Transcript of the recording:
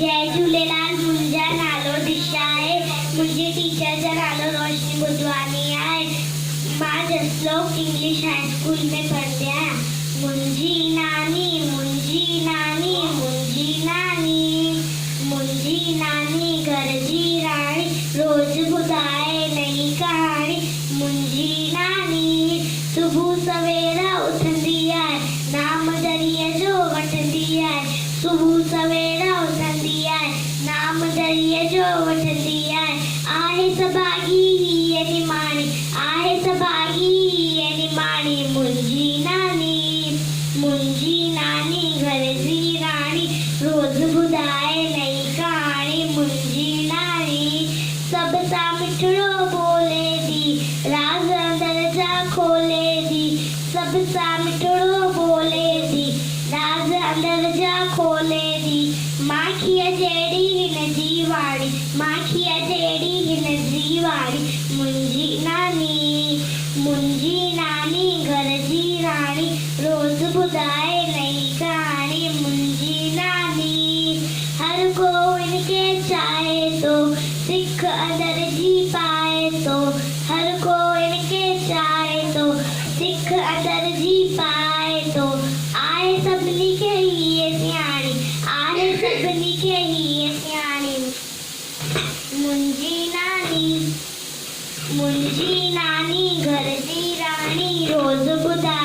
जय झूलेलाल। मुंहिंजा नालो दिशा आहे। मुंहिंजी टीचर जो नालो रोशनी बुधवानी आहे। मां जसलोक इंग्लिश हाई स्कूल में पढ़ंदी आहियां। मुंहिंजी नानी मुंहिंजी नानी मुंहिंजी नानी मुंहिंजी नानी घर जी राणी रोज़ ॿुधाए नई कहाणी। मुंहिंजी नानी सुबुह सवेरा उथंदी आहे, नाम दरीअ जो वठंदी आहे। सुबुह सवेरा उथंदी आहे, नाम दरीअ जो वठंदी आहे सभागी हीअ निमाणी, आहे सभागी हीअ निमाणी। मुंहिंजी नानी घर जी राणी रोज़ ॿुधाए नई कहाणी। मुंहिंजी नानी सभ सां मिठड़ो बोले थी, राज़ अंदर जा खोले थी। सभ सां मिठड़ो बोले थी, राज़ अंदर जा खोले थी। माखीअ जहिड़ी हिन जी वाणी, माखीअ जहिड़ी हिन जी वाणी। मुंहिंजी नानी घर जी राणी रोज़ ॿुधाए नई कहाणी। मुंहिंजी नानी हर को इनके चाहे तो, सिख अंदर जी पाए तो। हर को इनके चाहे तो, सिख अंदर जी पाए तो। आहे सभिनी खे हीअ सियाणी, आहे सभिनी खे हीअ सियाणी। मुंहिंजी नानी घर जी राणी रोज़ ॿुधाए